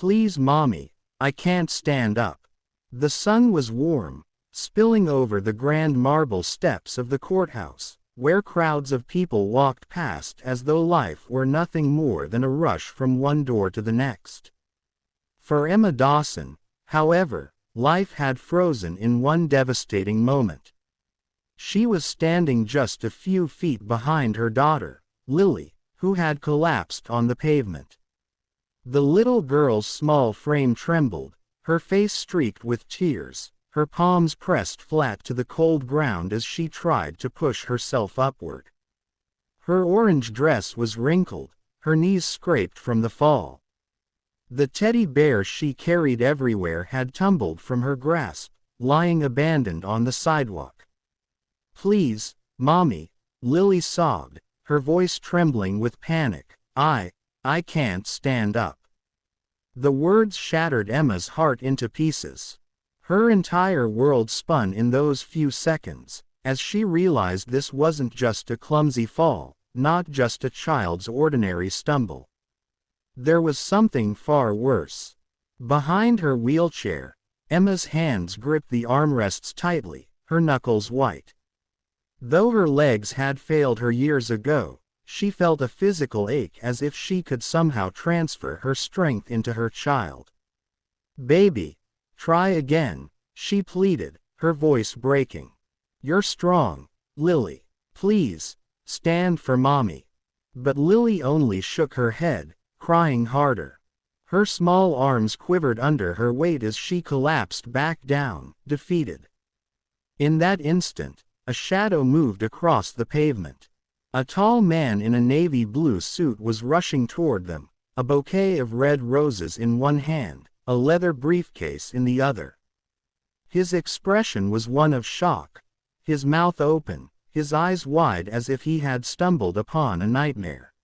Please, Mommy, I can't stand up. The sun was warm, spilling over the grand marble steps of the courthouse, where crowds of people walked past as though life were nothing more than a rush from one door to the next. For Emma Dawson, however, life had frozen in one devastating moment. She was standing just a few feet behind her daughter, Lily, who had collapsed on the pavement. The little girl's small frame trembled, her face streaked with tears, her palms pressed flat to the cold ground as she tried to push herself upward. Her orange dress was wrinkled, her knees scraped from the fall. The teddy bear she carried everywhere had tumbled from her grasp, lying abandoned on the sidewalk. Please, Mommy, Lily sobbed, her voice trembling with panic. I can't stand up. The words shattered Emma's heart into pieces. Her entire world spun in those few seconds, as she realized this wasn't just a clumsy fall, not just a child's ordinary stumble. There was something far worse. Behind her wheelchair, Emma's hands gripped the armrests tightly, her knuckles white. Though her legs had failed her years ago, she felt a physical ache as if she could somehow transfer her strength into her child. Baby, try again, she pleaded, her voice breaking. You're strong, Lily. Please, stand for Mommy. But Lily only shook her head, crying harder. Her small arms quivered under her weight as she collapsed back down, defeated. In that instant, a shadow moved across the pavement. A tall man in a navy blue suit was rushing toward them, a bouquet of red roses in one hand, a leather briefcase in the other. His expression was one of shock, his mouth open, his eyes wide as if he had stumbled upon a nightmare.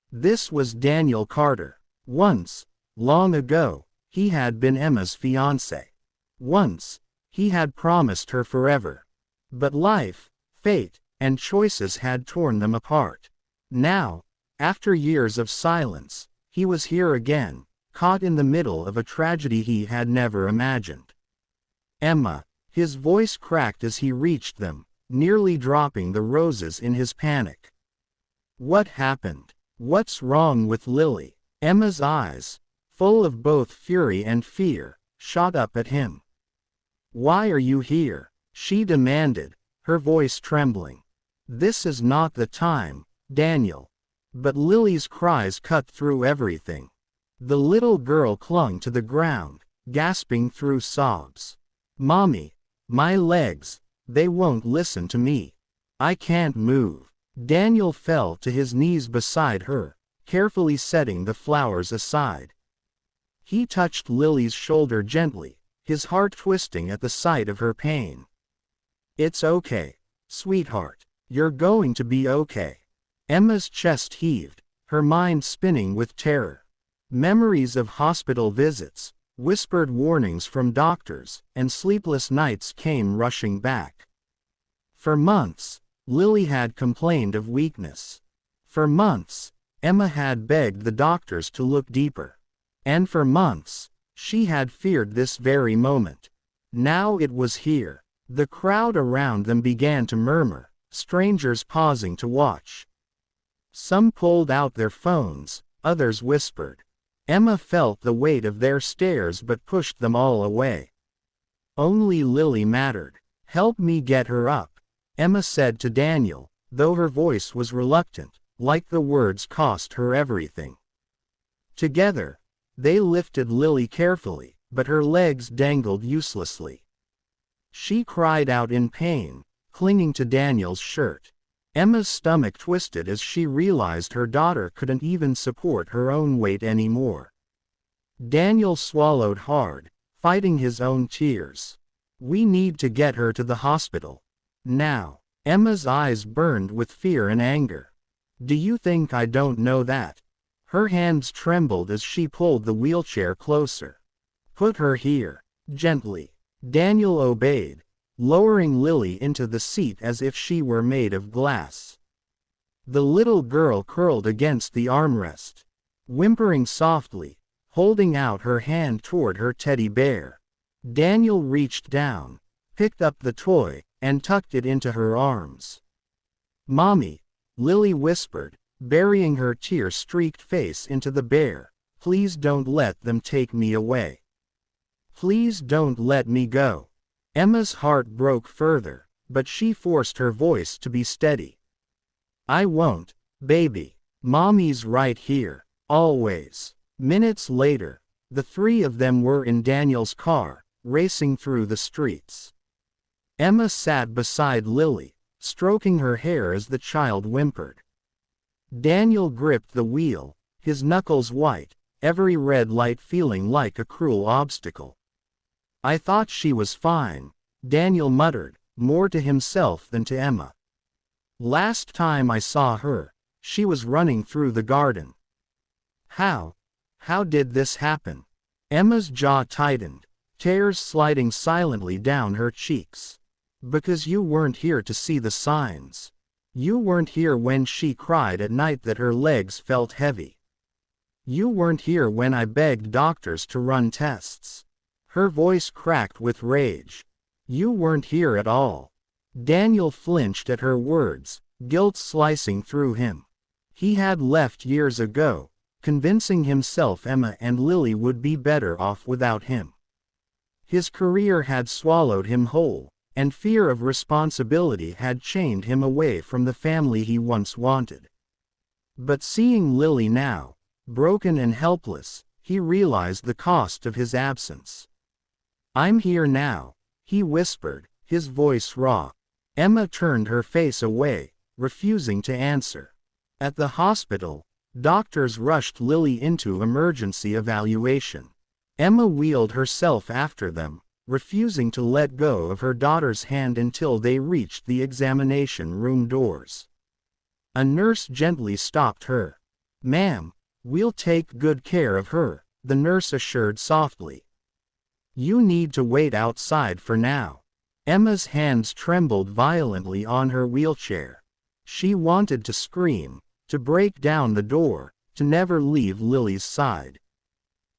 This was Daniel Carter. Once, long ago, he had been Emma's fiancé. Once, he had promised her forever. But life, fate, and choices had torn them apart. Now, after years of silence, he was here again, caught in the middle of a tragedy he had never imagined. Emma, his voice cracked as he reached them, nearly dropping the roses in his panic. What happened? What's wrong with Lily? Emma's eyes, full of both fury and fear, shot up at him. Why are you here? She demanded, her voice trembling. This is not the time, Daniel. But Lily's cries cut through everything. The little girl clung to the ground, gasping through sobs. Mommy, my legs, they won't listen to me. I can't move. Daniel fell to his knees beside her, carefully setting the flowers aside. He touched Lily's shoulder gently, his heart twisting at the sight of her pain. It's okay, sweetheart. You're going to be okay. Emma's chest heaved, her mind spinning with terror. Memories of hospital visits, whispered warnings from doctors, and sleepless nights came rushing back. For months, Lily had complained of weakness. For months, Emma had begged the doctors to look deeper. And for months, she had feared this very moment. Now it was here. The crowd around them began to murmur, strangers pausing to watch. Some pulled out their phones, others whispered. Emma felt the weight of their stares but pushed them all away. Only Lily mattered. Help me get her up, Emma said to Daniel, though her voice was reluctant, like the words cost her everything. Together, they lifted Lily carefully, but her legs dangled uselessly. She cried out in pain, clinging to Daniel's shirt. Emma's stomach twisted as she realized her daughter couldn't even support her own weight anymore. Daniel swallowed hard, fighting his own tears. We need to get her to the hospital. Now. Emma's eyes burned with fear and anger. Do you think I don't know that? Her hands trembled as she pulled the wheelchair closer. Put her here, gently. Daniel obeyed, lowering Lily into the seat as if she were made of glass. The little girl curled against the armrest. Whimpering softly, holding out her hand toward her teddy bear. Daniel reached down, picked up the toy, and tucked it into her arms. "Mommy," Lily whispered, burying her tear-streaked face into the bear, "please don't let them take me away. Please don't let me go." Emma's heart broke further, but she forced her voice to be steady. "I won't, baby. Mommy's right here, always." Minutes later, the three of them were in Daniel's car, racing through the streets. Emma sat beside Lily, stroking her hair as the child whimpered. Daniel gripped the wheel, his knuckles white, every red light feeling like a cruel obstacle. "I thought she was fine," Daniel muttered, more to himself than to Emma. "Last time I saw her, she was running through the garden." How did this happen?" Emma's jaw tightened, tears sliding silently down her cheeks. "Because you weren't here to see the signs. You weren't here when she cried at night that her legs felt heavy. You weren't here when I begged doctors to run tests." Her voice cracked with rage. "You weren't here at all." Daniel flinched at her words, guilt slicing through him. He had left years ago, convincing himself Emma and Lily would be better off without him. His career had swallowed him whole, and fear of responsibility had chained him away from the family he once wanted. But seeing Lily now, broken and helpless, he realized the cost of his absence. "I'm here now," he whispered, his voice raw. Emma turned her face away, refusing to answer. At the hospital, doctors rushed Lily into emergency evaluation. Emma wheeled herself after them, refusing to let go of her daughter's hand until they reached the examination room doors. A nurse gently stopped her. "Ma'am, we'll take good care of her," the nurse assured softly. "You need to wait outside for now." Emma's hands trembled violently on her wheelchair. She wanted to scream, to break down the door, to never leave Lily's side.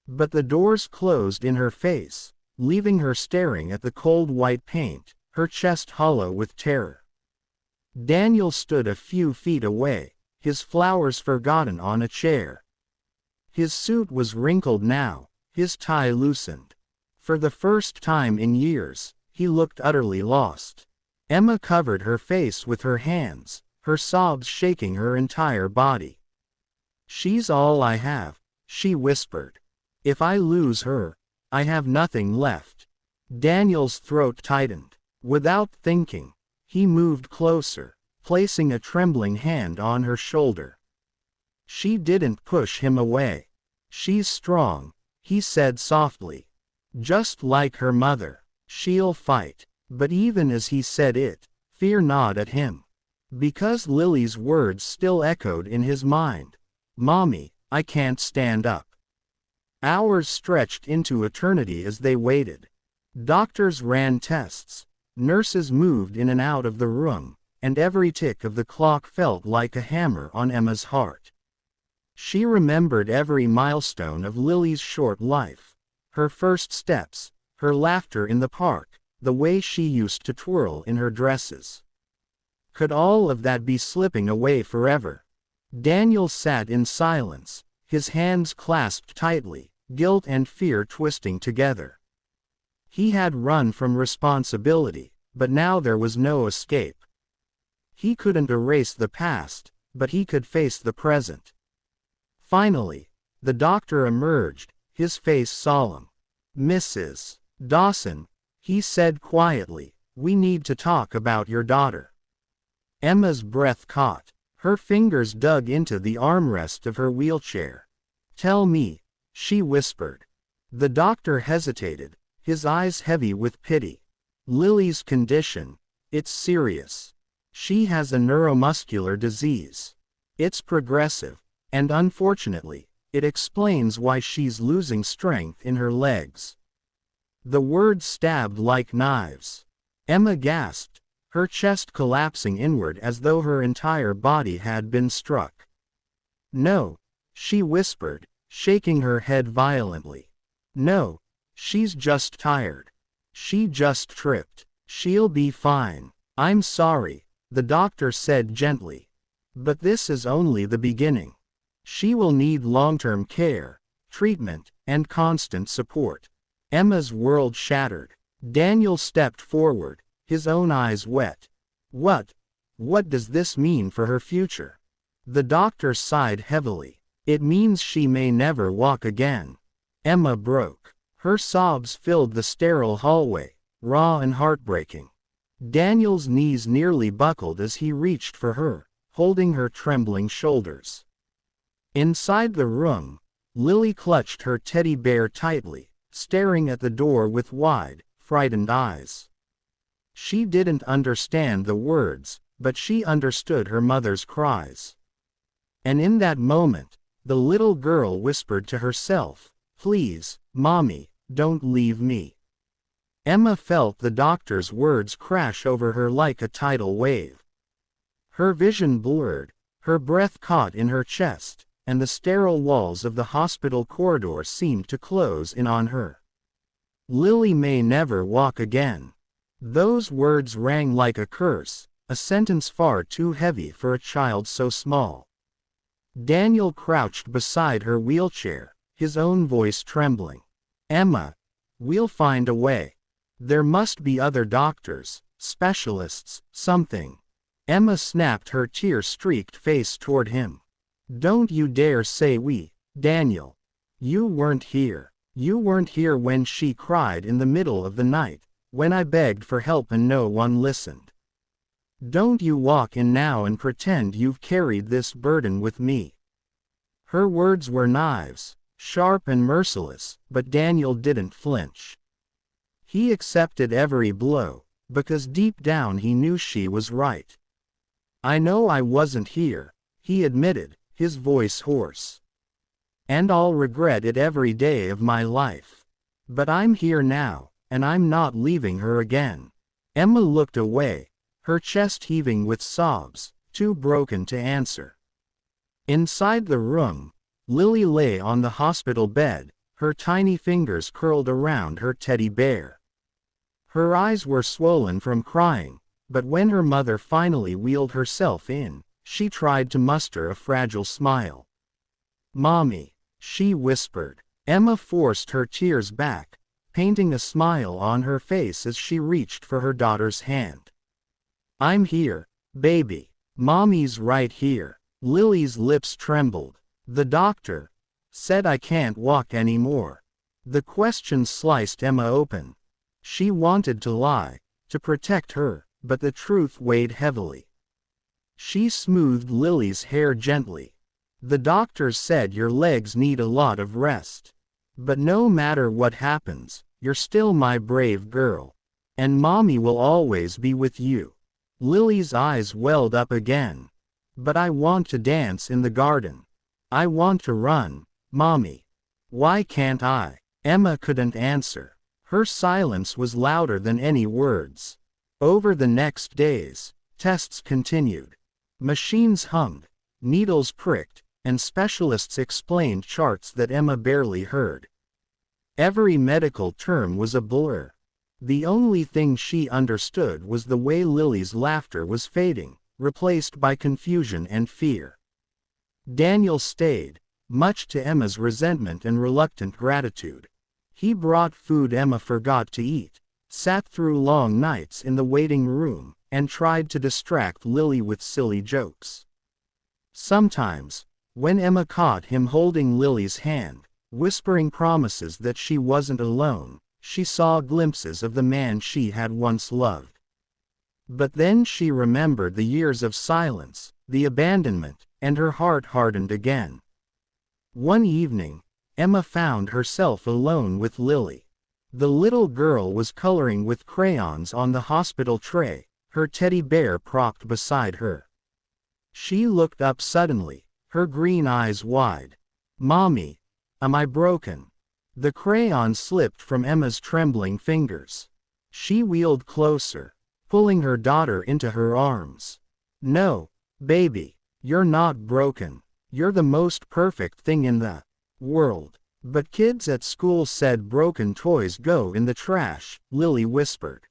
But the doors closed in her face, leaving her staring at the cold white paint, her chest hollow with terror. Daniel stood a few feet away, his flowers forgotten on a chair. His suit was wrinkled now, his tie loosened. For the first time in years, he looked utterly lost. Emma covered her face with her hands, her sobs shaking her entire body. "She's all I have," she whispered. "If I lose her, I have nothing left." Daniel's throat tightened. Without thinking, he moved closer, placing a trembling hand on her shoulder. She didn't push him away. "She's strong," he said softly. "Just like her mother. She'll fight." But even as he said it, fear gnawed at him. Because Lily's words still echoed in his mind. "Mommy, I can't stand up." Hours stretched into eternity as they waited. Doctors ran tests, nurses moved in and out of the room, and every tick of the clock felt like a hammer on Emma's heart. She remembered every milestone of Lily's short life. Her first steps, her laughter in the park, the way she used to twirl in her dresses. Could all of that be slipping away forever? Daniel sat in silence, his hands clasped tightly, guilt and fear twisting together. He had run from responsibility, but now there was no escape. He couldn't erase the past, but he could face the present. Finally, the doctor emerged, his face solemn. "Mrs. Dawson," he said quietly, "we need to talk about your daughter." Emma's breath caught. Her fingers dug into the armrest of her wheelchair. "Tell me," she whispered. The doctor hesitated, his eyes heavy with pity. "Lily's condition, it's serious. She has a neuromuscular disease. It's progressive, and unfortunately, it explains why she's losing strength in her legs." The words stabbed like knives. Emma gasped, her chest collapsing inward as though her entire body had been struck. "No," she whispered, shaking her head violently. No, she's just tired. She just tripped. She'll be fine. I'm sorry, the doctor said gently. But this is only the beginning. She will need long-term care, treatment, and constant support. Emma's world shattered. Daniel stepped forward, his own eyes wet. What does this mean for her future? The doctor sighed heavily. It means she may never walk again. Emma broke. Her sobs filled the sterile hallway, raw and heartbreaking. Daniel's knees nearly buckled as he reached for her, holding her trembling shoulders. Inside the room, Lily clutched her teddy bear tightly, staring at the door with wide, frightened eyes. She didn't understand the words, but she understood her mother's cries. And in that moment, the little girl whispered to herself, "Please, Mommy, don't leave me." Emma felt the doctor's words crash over her like a tidal wave. Her vision blurred, her breath caught in her chest, and the sterile walls of the hospital corridor seemed to close in on her. Lily may never walk again. Those words rang like a curse, a sentence far too heavy for a child so small. Daniel crouched beside her wheelchair, his own voice trembling. "Emma, we'll find a way. There must be other doctors, specialists, something." Emma snapped her tear-streaked face toward him. "Don't you dare say we, Daniel. You weren't here. You weren't here when she cried in the middle of the night, when I begged for help and no one listened. Don't you walk in now and pretend you've carried this burden with me." Her words were knives, sharp and merciless, but Daniel didn't flinch. He accepted every blow, because deep down he knew she was right. "I know I wasn't here," he admitted, his voice hoarse. "And I'll regret it every day of my life. But I'm here now, and I'm not leaving her again." Emma looked away, her chest heaving with sobs, too broken to answer. Inside the room, Lily lay on the hospital bed, her tiny fingers curled around her teddy bear. Her eyes were swollen from crying, but when her mother finally wheeled herself in, she tried to muster a fragile smile. "Mommy," she whispered. Emma forced her tears back, painting a smile on her face as she reached for her daughter's hand. "I'm here, baby. Mommy's right here." Lily's lips trembled. "The doctor said I can't walk anymore." The question sliced Emma open. She wanted to lie, to protect her, but the truth weighed heavily. She smoothed Lily's hair gently. "The doctors said your legs need a lot of rest. But no matter what happens, you're still my brave girl. And Mommy will always be with you." Lily's eyes welled up again. "But I want to dance in the garden. I want to run, Mommy. Why can't I?" Emma couldn't answer. Her silence was louder than any words. Over the next days, tests continued. Machines hummed, needles pricked, and specialists explained charts that Emma barely heard. Every medical term was a blur. The only thing she understood was the way Lily's laughter was fading, replaced by confusion and fear. Daniel stayed, much to Emma's resentment and reluctant gratitude. He brought food Emma forgot to eat, sat through long nights in the waiting room, and tried to distract Lily with silly jokes. Sometimes, when Emma caught him holding Lily's hand, whispering promises that she wasn't alone, she saw glimpses of the man she had once loved. But then she remembered the years of silence, the abandonment, and her heart hardened again. One evening, Emma found herself alone with Lily. The little girl was coloring with crayons on the hospital tray, her teddy bear propped beside her. She looked up suddenly, her green eyes wide. "Mommy, am I broken?" The crayon slipped from Emma's trembling fingers. She wheeled closer, pulling her daughter into her arms. "No, baby, you're not broken. You're the most perfect thing in the world. But kids at school said broken toys go in the trash, Lily whispered.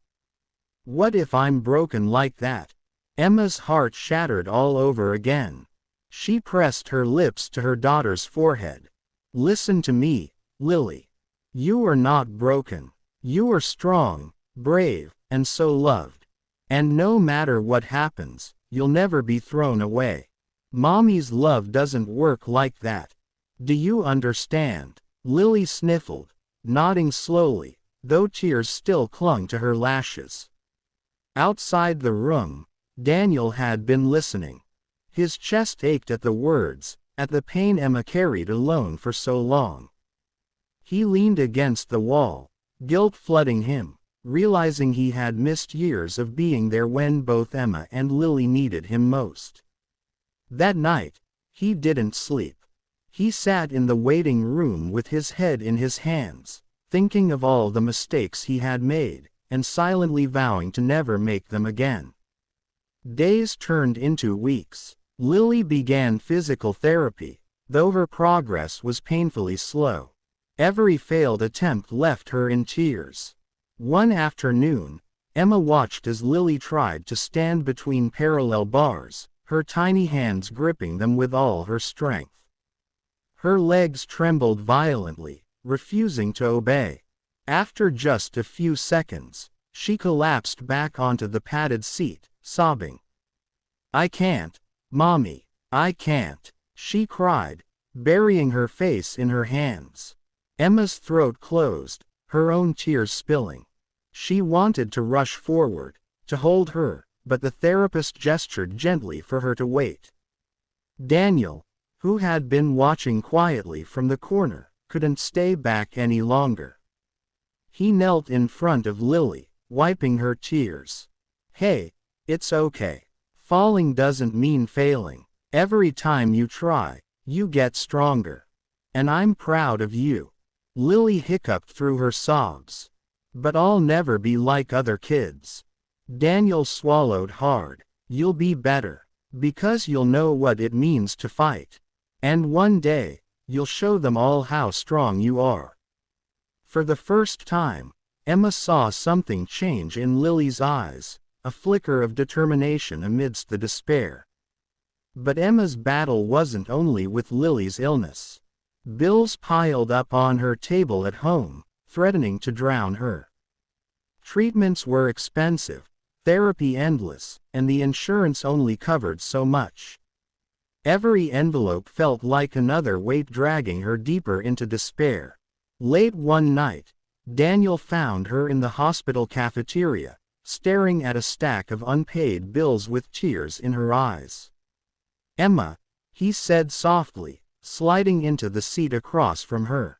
What if I'm broken like that? Emma's heart shattered all over again. She pressed her lips to her daughter's forehead. Listen to me, Lily. You are not broken. You are strong, brave, and so loved. And no matter what happens, you'll never be thrown away. Mommy's love doesn't work like that. Do you understand? Lily sniffled, nodding slowly, though tears still clung to her lashes. Outside the room, Daniel had been listening. His chest ached at the words, at the pain Emma carried alone for so long. He leaned against the wall, guilt flooding him, realizing he had missed years of being there when both Emma and Lily needed him most. That night, he didn't sleep. He sat in the waiting room with his head in his hands, thinking of all the mistakes he had made, and silently vowing to never make them again. Days turned into weeks. Lily began physical therapy, though her progress was painfully slow. Every failed attempt left her in tears. One afternoon, Emma watched as Lily tried to stand between parallel bars, her tiny hands gripping them with all her strength. Her legs trembled violently, refusing to obey. After just a few seconds, she collapsed back onto the padded seat, sobbing. I can't, Mommy, I can't, she cried, burying her face in her hands. Emma's throat closed, her own tears spilling. She wanted to rush forward, to hold her, but the therapist gestured gently for her to wait. Daniel, who had been watching quietly from the corner, couldn't stay back any longer. He knelt in front of Lily, wiping her tears. Hey, it's okay. Falling doesn't mean failing. Every time you try, you get stronger. And I'm proud of you. Lily hiccuped through her sobs. But I'll never be like other kids. Daniel swallowed hard. You'll be better. Because you'll know what it means to fight. And one day, you'll show them all how strong you are. For the first time, Emma saw something change in Lily's eyes, a flicker of determination amidst the despair. But Emma's battle wasn't only with Lily's illness. Bills piled up on her table at home, threatening to drown her. Treatments were expensive, therapy endless, and the insurance only covered so much. Every envelope felt like another weight dragging her deeper into despair. Late one night, Daniel found her in the hospital cafeteria, staring at a stack of unpaid bills with tears in her eyes. Emma, he said softly, sliding into the seat across from her.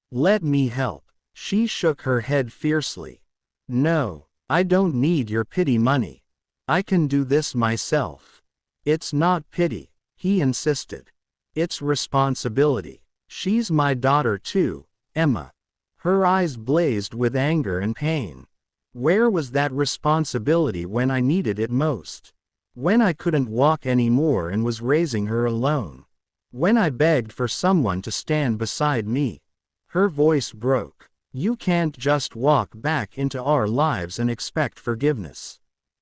Let me help. She shook her head fiercely. No, I don't need your pity money. I can do this myself. It's not pity, he insisted. It's responsibility. She's my daughter too, Emma. Her eyes blazed with anger and pain. Where was that responsibility when I needed it most? When I couldn't walk anymore and was raising her alone? When I begged for someone to stand beside me? Her voice broke. You can't just walk back into our lives and expect forgiveness.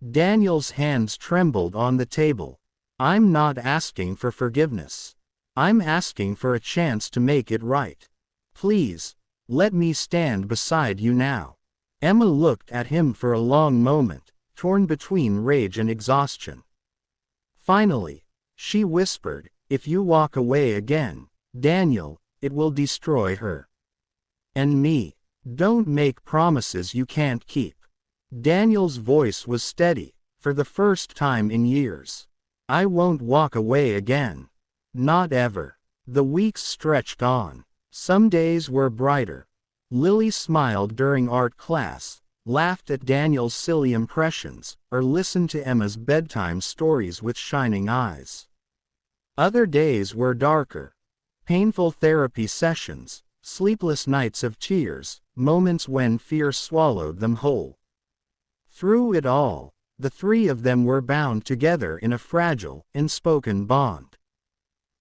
Daniel's hands trembled on the table. I'm not asking for forgiveness. I'm asking for a chance to make it right. Please, let me stand beside you now. Emma looked at him for a long moment, torn between rage and exhaustion. Finally, she whispered, if you walk away again, Daniel, it will destroy her. And me. Don't make promises you can't keep. Daniel's voice was steady, for the first time in years. I won't walk away again. Not ever. The weeks stretched on. Some days were brighter. Lily smiled during art class, laughed at Daniel's silly impressions, or listened to Emma's bedtime stories with shining eyes. Other days were darker. Painful therapy sessions, sleepless nights of tears, moments when fear swallowed them whole. Through it all, the three of them were bound together in a fragile, unspoken bond.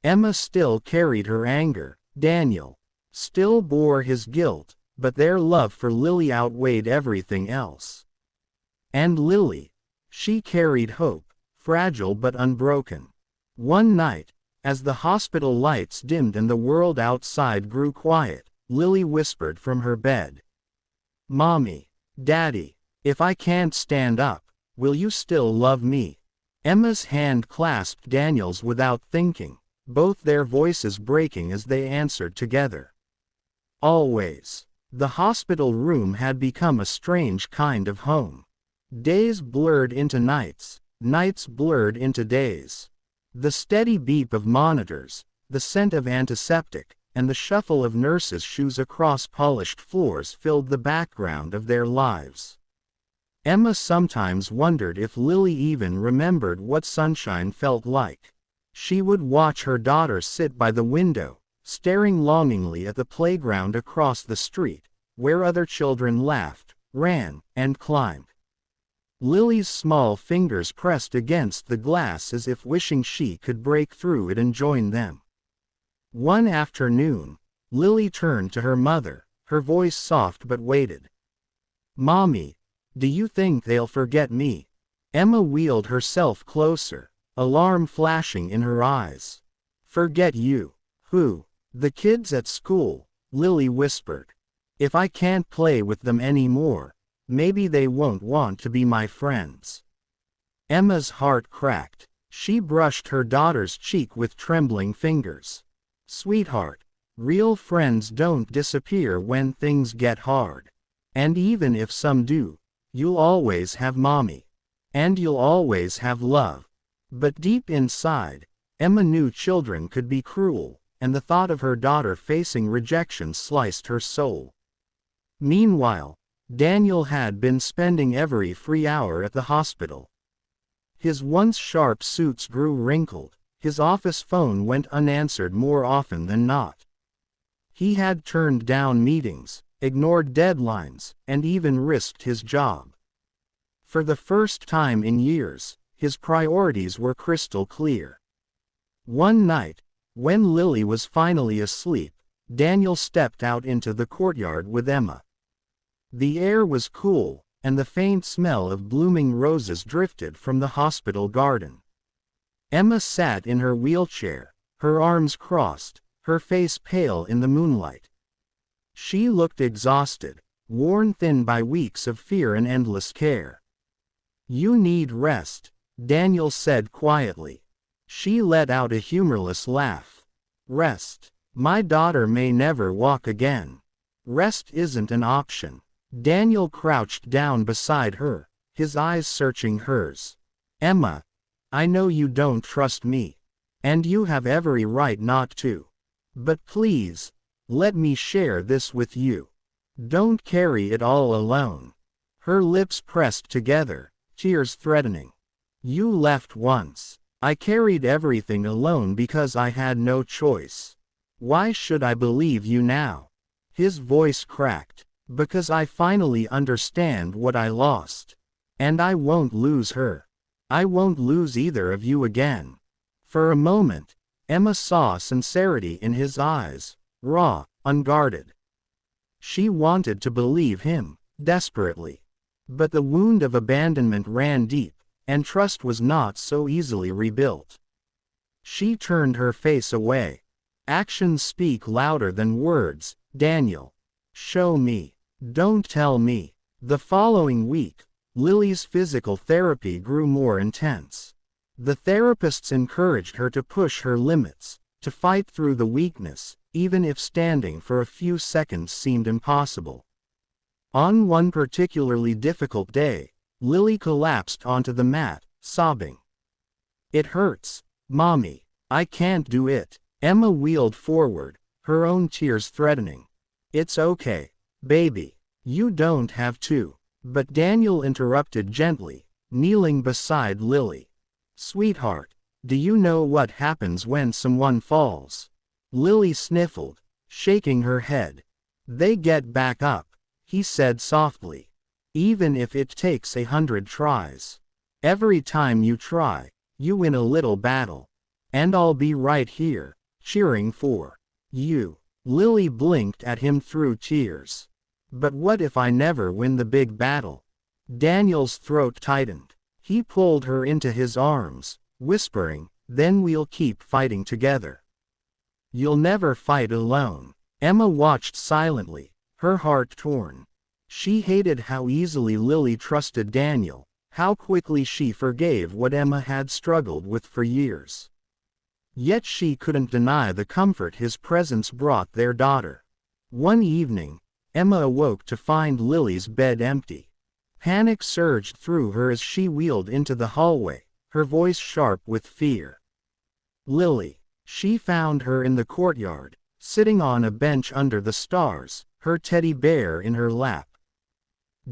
Emma still carried her anger, Daniel still bore his guilt, but their love for Lily outweighed everything else. And Lily, she carried hope, fragile but unbroken. One night, as the hospital lights dimmed and the world outside grew quiet, Lily whispered from her bed, "Mommy, Daddy, if I can't stand up, will you still love me?" Emma's hand clasped Daniel's without thinking, both their voices breaking as they answered together, "Always." The hospital room had become a strange kind of home. Days blurred into nights, nights blurred into days. The steady beep of monitors, the scent of antiseptic, and the shuffle of nurses' shoes across polished floors filled the background of their lives. Emma sometimes wondered if Lily even remembered what sunshine felt like. She would watch her daughter sit by the window, staring longingly at the playground across the street, where other children laughed, ran, and climbed. Lily's small fingers pressed against the glass as if wishing she could break through it and join them. One afternoon, Lily turned to her mother, her voice soft but weighted. "Mommy, do you think they'll forget me?" Emma wheeled herself closer, alarm flashing in her eyes. "Forget you? Who?" "The kids at school," Lily whispered. "If I can't play with them anymore, maybe they won't want to be my friends." Emma's heart cracked. She brushed her daughter's cheek with trembling fingers. "Sweetheart, real friends don't disappear when things get hard. And even if some do, you'll always have Mommy. And you'll always have love." But deep inside, Emma knew children could be cruel, and the thought of her daughter facing rejection sliced her soul. Meanwhile, Daniel had been spending every free hour at the hospital. His once sharp suits grew wrinkled, his office phone went unanswered more often than not. He had turned down meetings, ignored deadlines, and even risked his job. For the first time in years, his priorities were crystal clear. One night, when Lily was finally asleep, Daniel stepped out into the courtyard with Emma. The air was cool, and the faint smell of blooming roses drifted from the hospital garden. Emma sat in her wheelchair, her arms crossed, her face pale in the moonlight. She looked exhausted, worn thin by weeks of fear and endless care. "You need rest," Daniel said quietly. She let out a humorless laugh. "Rest? My daughter may never walk again. Rest isn't an option." Daniel crouched down beside her, his eyes searching hers. "Emma, I know you don't trust me. And you have every right not to. But please, let me share this with you. Don't carry it all alone." Her lips pressed together, tears threatening. "You left once. I carried everything alone because I had no choice. Why should I believe you now?" His voice cracked. "Because I finally understand what I lost. And I won't lose her. I won't lose either of you again." For a moment, Emma saw sincerity in his eyes, raw, unguarded. She wanted to believe him, desperately. But the wound of abandonment ran deep, and trust was not so easily rebuilt. She turned her face away. "Actions speak louder than words, Daniel. Show me. Don't tell me." The following week, Lily's physical therapy grew more intense. The therapists encouraged her to push her limits, to fight through the weakness, even if standing for a few seconds seemed impossible. On one particularly difficult day, Lily collapsed onto the mat, sobbing. "It hurts, Mommy. I can't do it." Emma wheeled forward, her own tears threatening. "It's okay, baby. You don't have to." But Daniel interrupted gently, kneeling beside Lily. "Sweetheart, do you know what happens when someone falls?" Lily sniffled, shaking her head. "They get back up," he said softly. "Even if it takes 100 tries. Every time you try, you win a little battle. And I'll be right here, cheering for you." Lily blinked at him through tears. But what if I never win the big battle? Daniel's throat tightened. He pulled her into his arms, whispering, then we'll keep fighting together. You'll never fight alone. Emma watched silently, her heart torn. She hated how easily Lily trusted Daniel, how quickly she forgave what Emma had struggled with for years. Yet she couldn't deny the comfort his presence brought their daughter. One evening, Emma awoke to find Lily's bed empty. Panic surged through her as she wheeled into the hallway, her voice sharp with fear. Lily. She found her in the courtyard, sitting on a bench under the stars, her teddy bear in her lap.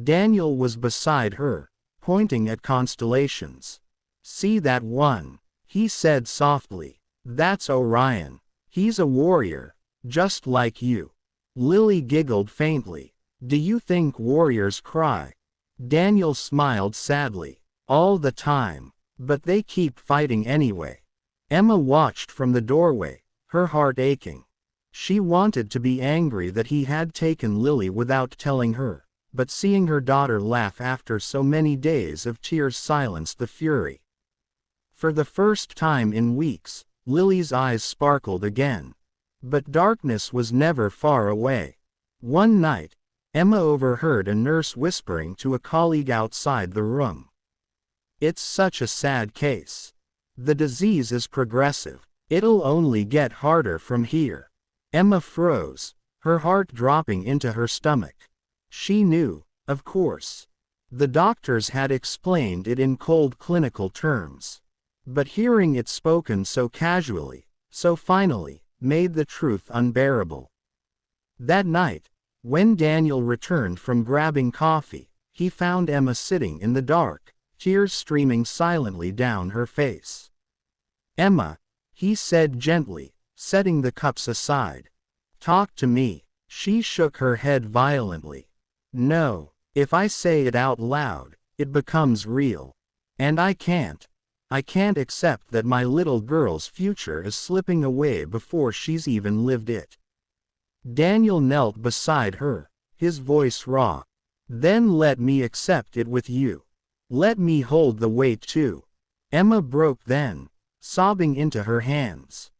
Daniel was beside her, pointing at constellations. See that one? He said softly. That's Orion. He's a warrior, just like you. Lily giggled faintly. Do you think warriors cry? Daniel smiled sadly. All the time. But they keep fighting anyway. Emma watched from the doorway, her heart aching. She wanted to be angry that he had taken Lily without telling her, but seeing her daughter laugh after so many days of tears silenced the fury. For the first time in weeks, Lily's eyes sparkled again. But darkness was never far away. One night, Emma overheard a nurse whispering to a colleague outside the room. It's such a sad case. The disease is progressive. It'll only get harder from here. Emma froze, her heart dropping into her stomach. She knew, of course. The doctors had explained it in cold clinical terms. But hearing it spoken so casually, so finally, made the truth unbearable. That night, when Daniel returned from grabbing coffee, he found Emma sitting in the dark, tears streaming silently down her face. Emma, he said gently, setting the cups aside. Talk to me. She shook her head violently. No, if I say it out loud, it becomes real. And I can't accept that my little girl's future is slipping away before she's even lived it. Daniel knelt beside her, his voice raw. Then let me accept it with you. Let me hold the weight too. Emma broke then, sobbing into her hands.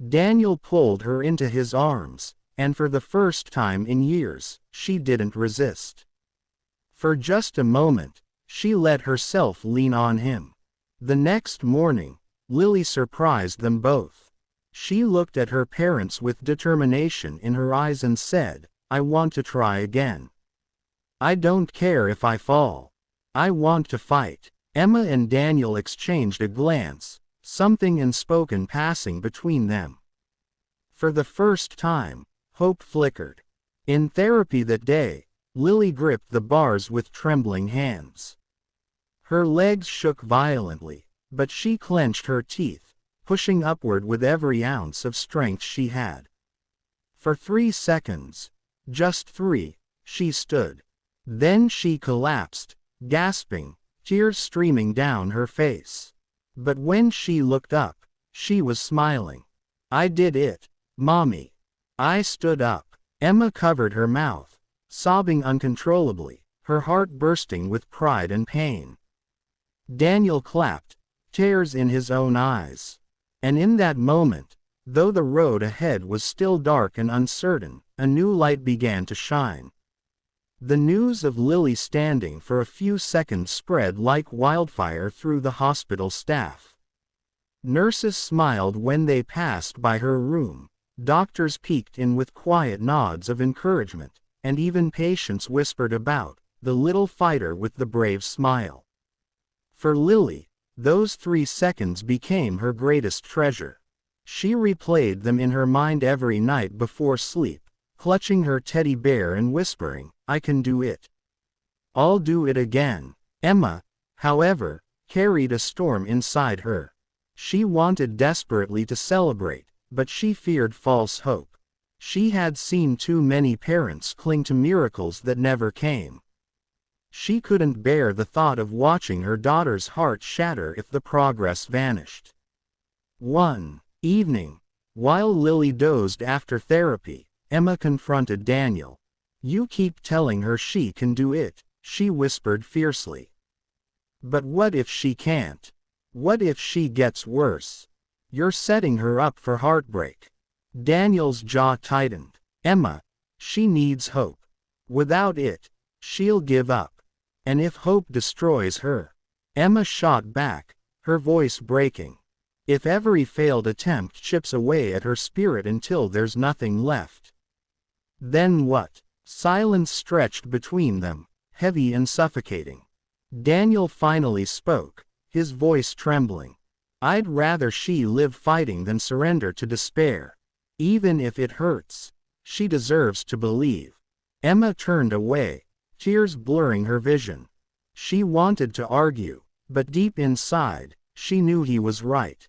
Daniel pulled her into his arms, and for the first time in years, she didn't resist. For just a moment, she let herself lean on him. The next morning, Lily surprised them both. She looked at her parents with determination in her eyes and said, I want to try again. I don't care if I fall. I want to fight. Emma and Daniel exchanged a glance, something unspoken passing between them. For the first time, hope flickered. In therapy that day, Lily gripped the bars with trembling hands. Her legs shook violently, but she clenched her teeth, pushing upward with every ounce of strength she had. For 3 seconds, just 3, she stood. Then she collapsed, gasping, tears streaming down her face. But when she looked up, she was smiling. I did it, Mommy. I stood up. Emma covered her mouth, sobbing uncontrollably, her heart bursting with pride and pain. Daniel clapped, tears in his own eyes. And in that moment, though the road ahead was still dark and uncertain, a new light began to shine. The news of Lily standing for a few seconds spread like wildfire through the hospital staff. Nurses smiled when they passed by her room, doctors peeked in with quiet nods of encouragement, and even patients whispered about the little fighter with the brave smile. For Lily, those 3 seconds became her greatest treasure. She replayed them in her mind every night before sleep, clutching her teddy bear and whispering, I can do it. I'll do it again. Emma, however, carried a storm inside her. She wanted desperately to celebrate, but she feared false hope. She had seen too many parents cling to miracles that never came. She couldn't bear the thought of watching her daughter's heart shatter if the progress vanished. One evening, while Lily dozed after therapy, Emma confronted Daniel. "You keep telling her she can do it," she whispered fiercely. "But what if she can't? What if she gets worse? You're setting her up for heartbreak." Daniel's jaw tightened. "Emma, she needs hope. Without it, she'll give up. And if hope destroys her..." Emma shot back, her voice breaking. "If every failed attempt chips away at her spirit until there's nothing left, then what?" Silence stretched between them, heavy and suffocating. Daniel finally spoke, his voice trembling. "I'd rather she live fighting than surrender to despair. Even if it hurts, she deserves to believe." Emma turned away, tears blurring her vision. She wanted to argue, but deep inside, she knew he was right.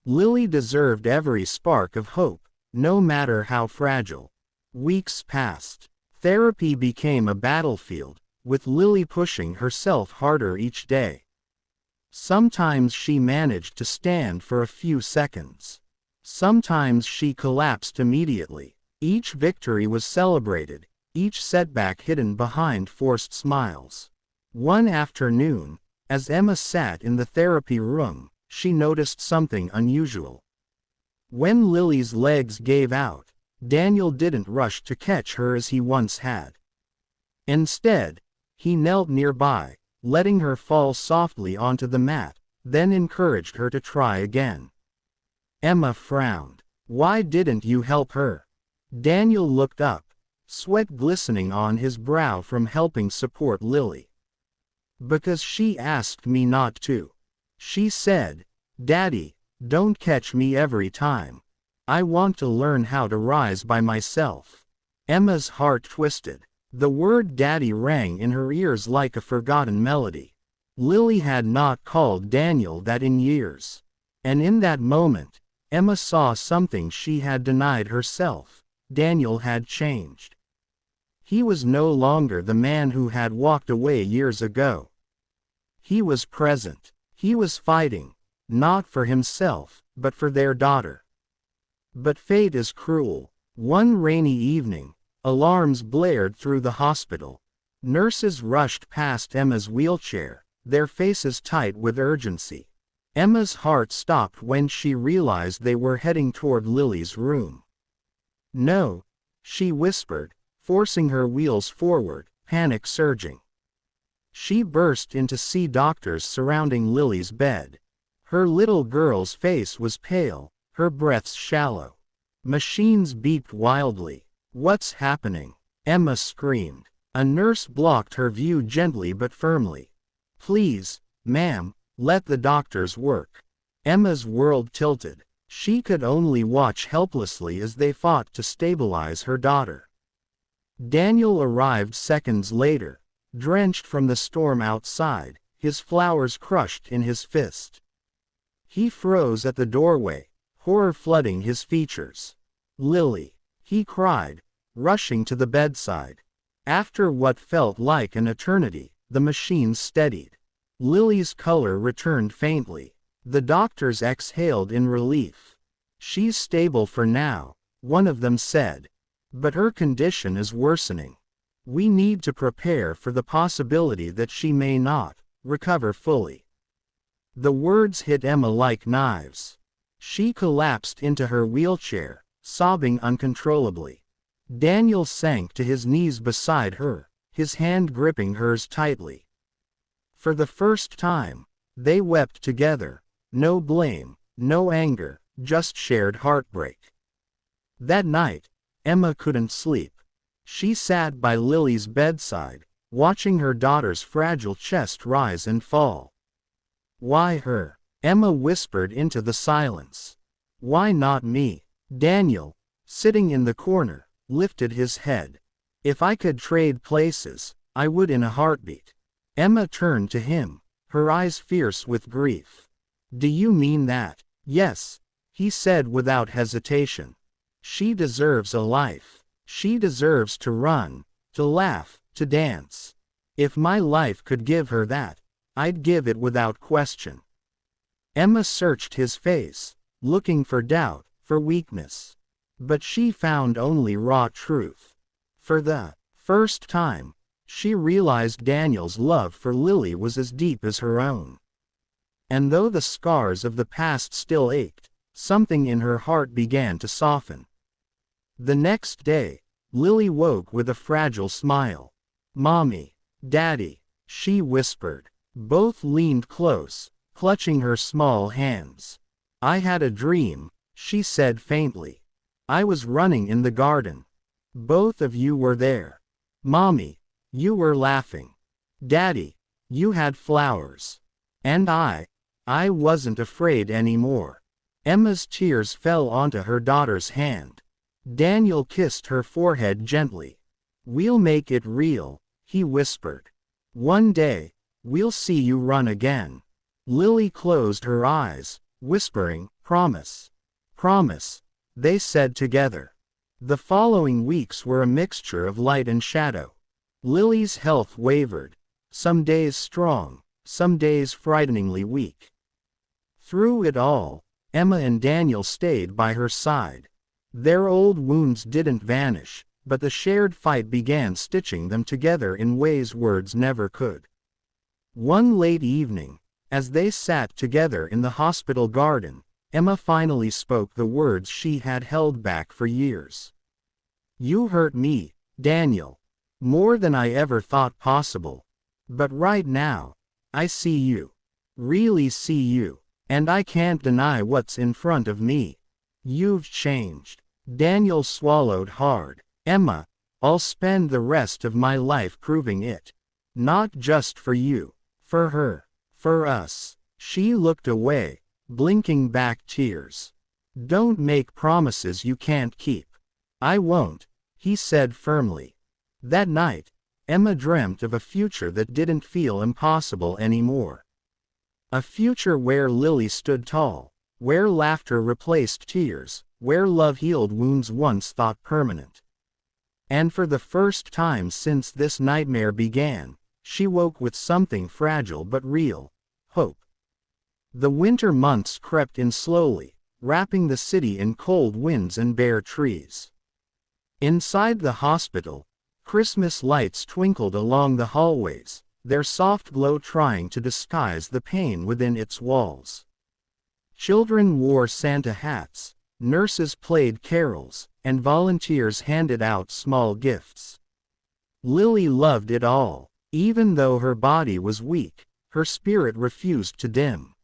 Lily deserved every spark of hope, no matter how fragile. Weeks passed. Therapy became a battlefield, with Lily pushing herself harder each day. Sometimes she managed to stand for a few seconds. Sometimes she collapsed immediately. Each victory was celebrated, each setback hidden behind forced smiles. One afternoon, as Emma sat in the therapy room, she noticed something unusual. When Lily's legs gave out, Daniel didn't rush to catch her as he once had. Instead, he knelt nearby, letting her fall softly onto the mat, then encouraged her to try again. Emma frowned. "Why didn't you help her?" Daniel looked up, sweat glistening on his brow from helping support Lily. "Because she asked me not to. She said, 'Daddy, don't catch me every time. I want to learn how to rise by myself.'" Emma's heart twisted. The word daddy rang in her ears like a forgotten melody. Lily had not called Daniel that in years. And in that moment, Emma saw something she had denied herself. Daniel had changed. He was no longer the man who had walked away years ago. He was present. He was fighting, not for himself, but for their daughter. But fate is cruel. One rainy evening, alarms blared through the hospital. Nurses rushed past Emma's wheelchair, their faces tight with urgency. Emma's heart stopped when she realized they were heading toward Lily's room. "No," she whispered, forcing her wheels forward, panic surging. She burst in to see doctors surrounding Lily's bed. Her little girl's face was pale, her breaths shallow. Machines beeped wildly. "What's happening?" Emma screamed. A nurse blocked her view gently but firmly. "Please, ma'am, let the doctors work." Emma's world tilted. She could only watch helplessly as they fought to stabilize her daughter. Daniel arrived seconds later, drenched from the storm outside, his flowers crushed in his fist. He froze at the doorway, horror flooding his features. "Lily," he cried, rushing to the bedside. After what felt like an eternity, the machines steadied. Lily's color returned faintly. The doctors exhaled in relief. "She's stable for now," one of them said. "But her condition is worsening. We need to prepare for the possibility that she may not recover fully." The words hit Emma like knives. She collapsed into her wheelchair, sobbing uncontrollably. Daniel sank to his knees beside her, his hand gripping hers tightly. For the first time, they wept together. No blame, no anger, just shared heartbreak. That night, Emma couldn't sleep. She sat by Lily's bedside, watching her daughter's fragile chest rise and fall. "Why her?" Emma whispered into the silence. "Why not me?" Daniel, sitting in the corner, lifted his head. "If I could trade places, I would in a heartbeat." Emma turned to him, her eyes fierce with grief. "Do you mean that?" "Yes," he said without hesitation. "She deserves a life. She deserves to run, to laugh, to dance. If my life could give her that, I'd give it without question." Emma searched his face, looking for doubt, for weakness. But she found only raw truth. For the first time, she realized Daniel's love for Lily was as deep as her own. And though the scars of the past still ached, something in her heart began to soften. The next day, Lily woke with a fragile smile. "Mommy, Daddy," she whispered. Both leaned close, clutching her small hands. "I had a dream," she said faintly. "I was running in the garden. Both of you were there. Mommy, you were laughing. Daddy, you had flowers. And I wasn't afraid anymore." Emma's tears fell onto her daughter's hand. Daniel kissed her forehead gently. "We'll make it real," he whispered. "One day, we'll see you run again." Lily closed her eyes, whispering, "Promise. Promise," they said together. The following weeks were a mixture of light and shadow. Lily's health wavered, some days strong, some days frighteningly weak. Through it all, Emma and Daniel stayed by her side. Their old wounds didn't vanish, but the shared fight began stitching them together in ways words never could. One late evening, as they sat together in the hospital garden, Emma finally spoke the words she had held back for years. "You hurt me, Daniel, more than I ever thought possible. But right now, I see you. Really see you. And I can't deny what's in front of me. You've changed." Daniel swallowed hard. "Emma, I'll spend the rest of my life proving it. Not just for you, for her, for us." She looked away, blinking back tears. "Don't make promises you can't keep." "I won't," he said firmly. That night, Emma dreamt of a future that didn't feel impossible anymore. A future where Lily stood tall, where laughter replaced tears, where love healed wounds once thought permanent. And for the first time since this nightmare began, she woke with something fragile but real: hope. The winter months crept in slowly, wrapping the city in cold winds and bare trees. Inside the hospital, Christmas lights twinkled along the hallways, their soft glow trying to disguise the pain within its walls. Children wore Santa hats, nurses played carols, and volunteers handed out small gifts. Lily loved it all. Even though her body was weak, her spirit refused to dim.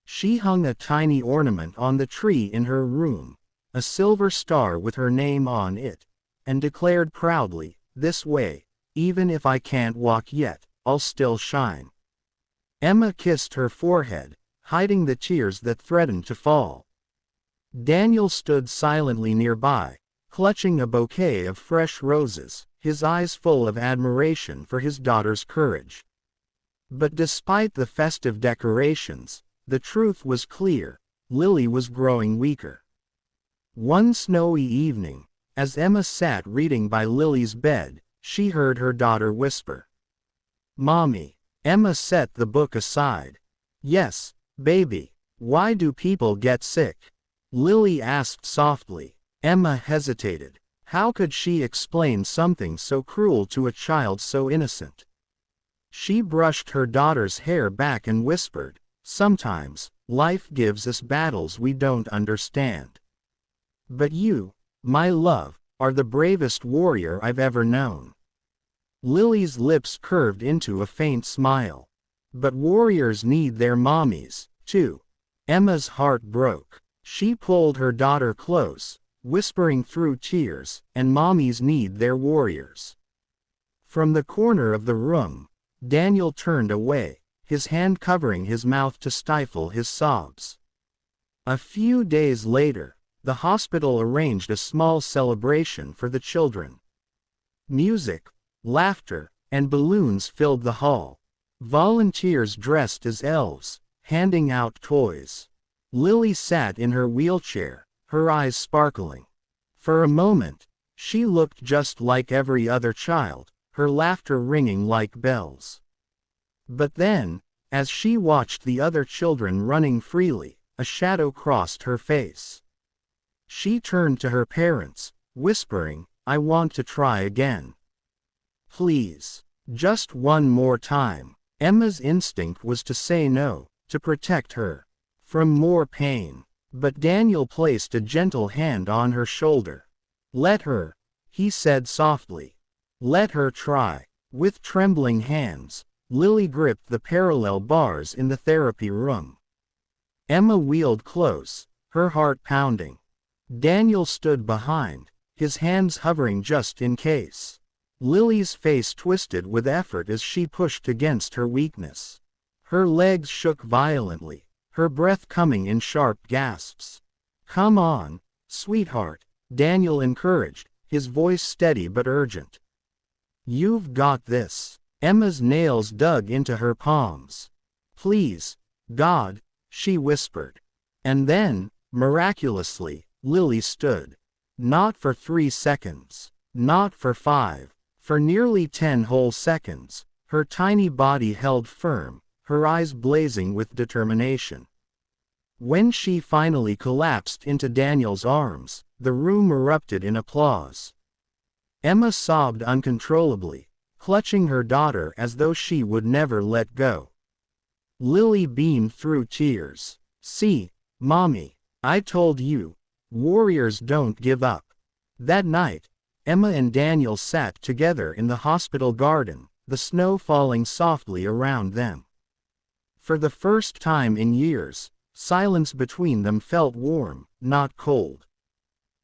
She hung a tiny ornament on the tree in her room, a silver star with her name on it, and declared proudly, "This way, even if I can't walk yet, I'll still shine." Emma kissed her forehead, hiding the tears that threatened to fall. Daniel stood silently nearby, clutching a bouquet of fresh roses, his eyes full of admiration for his daughter's courage. But despite the festive decorations, the truth was clear: Lily was growing weaker. One snowy evening, as Emma sat reading by Lily's bed, she heard her daughter whisper, "Mommy." Emma set the book aside. "Yes, baby. Why do people get sick?" Lily asked softly. Emma hesitated. How could she explain something so cruel to a child so innocent? She brushed her daughter's hair back and whispered, "Sometimes, life gives us battles we don't understand. But you, my love, are the bravest warrior I've ever known." Lily's lips curved into a faint smile. "But warriors need their mommies, too." Emma's heart broke. She pulled her daughter close, whispering through tears, "And mommies need their warriors." From the corner of the room, Daniel turned away, his hand covering his mouth to stifle his sobs. A few days later, the hospital arranged a small celebration for the children. Music, laughter, and balloons filled the hall. Volunteers dressed as elves, handing out toys. Lily sat in her wheelchair, her eyes sparkling. For a moment, she looked just like every other child, her laughter ringing like bells. But then, as she watched the other children running freely, a shadow crossed her face. She turned to her parents, whispering, "I want to try again. Please. Just one more time." Emma's instinct was to say no, to protect her from more pain. But Daniel placed a gentle hand on her shoulder. "Let her," he said softly. "Let her try." With trembling hands, Lily gripped the parallel bars in the therapy room. Emma wheeled close, her heart pounding. Daniel stood behind, his hands hovering just in case. Lily's face twisted with effort as she pushed against her weakness. Her legs shook violently, her breath coming in sharp gasps. "Come on, sweetheart," Daniel encouraged, his voice steady but urgent. "You've got this." Emma's nails dug into her palms. "Please, God," she whispered. And then, miraculously, Lily stood. Not for 3 seconds. Not for 5. For nearly 10 whole seconds, her tiny body held firm, her eyes blazing with determination. When she finally collapsed into Daniel's arms, the room erupted in applause. Emma sobbed uncontrollably, clutching her daughter as though she would never let go. Lily beamed through tears. "See, Mommy, I told you, warriors don't give up." That night, Emma and Daniel sat together in the hospital garden, the snow falling softly around them. For the first time in years, silence between them felt warm, not cold.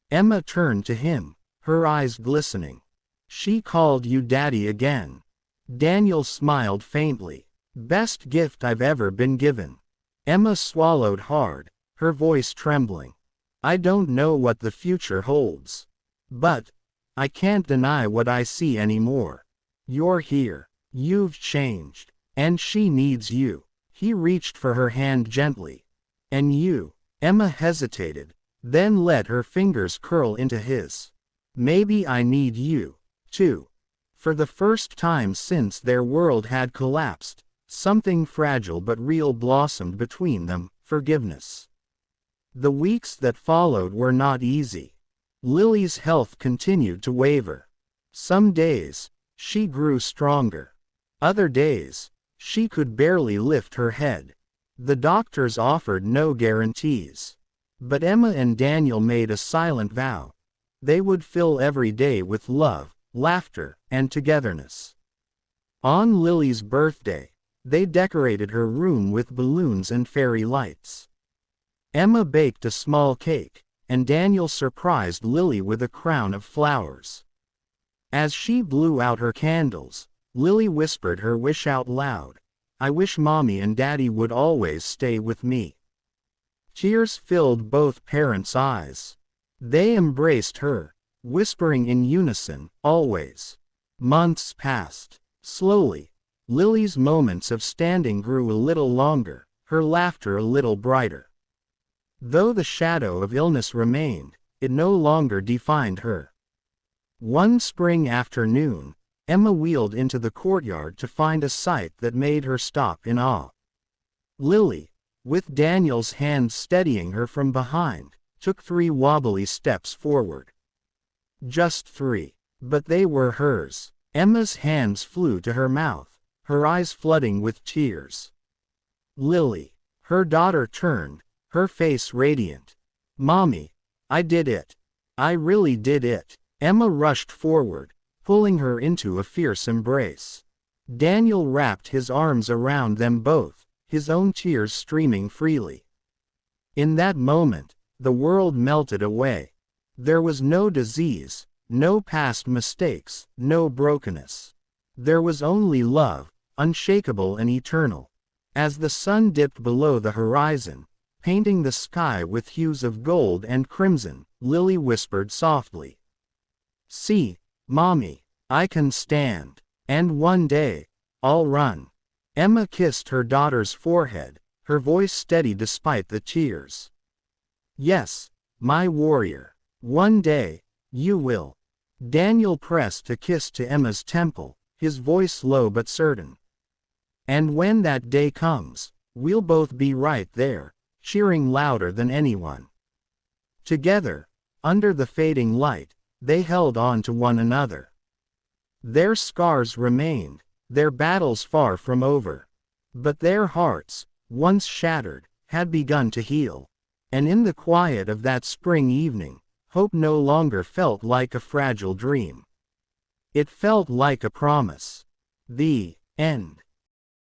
Emma turned to him, her eyes glistening. "She called you Daddy again." Daniel smiled faintly. "Best gift I've ever been given." Emma swallowed hard, her voice trembling. "I don't know what the future holds. But I can't deny what I see anymore. You're here. You've changed. And she needs you." He reached for her hand gently. "And you." Emma hesitated, then let her fingers curl into his. "Maybe I need you, too." For the first time since their world had collapsed, something fragile but real blossomed between them: forgiveness. The weeks that followed were not easy. Lily's health continued to waver. Some days, she grew stronger. Other days, she could barely lift her head. The doctors offered no guarantees. But Emma and Daniel made a silent vow. They would fill every day with love, laughter, and togetherness. On Lily's birthday, they decorated her room with balloons and fairy lights. Emma baked a small cake, and Daniel surprised Lily with a crown of flowers. As she blew out her candles, Lily whispered her wish out loud: "I wish Mommy and Daddy would always stay with me." Tears filled both parents' eyes. They embraced her, whispering in unison, "Always." Months passed. Slowly, Lily's moments of standing grew a little longer, her laughter a little brighter. Though the shadow of illness remained, it no longer defined her. One spring afternoon, Emma wheeled into the courtyard to find a sight that made her stop in awe. Lily, with Daniel's hand steadying her from behind, took 3 wobbly steps forward. Just 3. But they were hers. Emma's hands flew to her mouth, her eyes flooding with tears. "Lily." Her daughter turned, her face radiant. "Mommy, I did it. I really did it." Emma rushed forward, pulling her into a fierce embrace. Daniel wrapped his arms around them both, his own tears streaming freely. In that moment, the world melted away. There was no disease, no past mistakes, no brokenness. There was only love, unshakable and eternal. As the sun dipped below the horizon, painting the sky with hues of gold and crimson, Lily whispered softly, "See, Mommy, I can stand. And one day, I'll run." Emma kissed her daughter's forehead, her voice steady despite the tears. "Yes, my warrior. One day, you will." Daniel pressed a kiss to Emma's temple, his voice low but certain. "And when that day comes, we'll both be right there, cheering louder than anyone." Together, Under the fading light, they held on to one another. Their scars remained, their battles far from over. But their hearts, once shattered, had begun to heal. And in the quiet of that spring evening, hope no longer felt like a fragile dream. It felt like a promise. The end.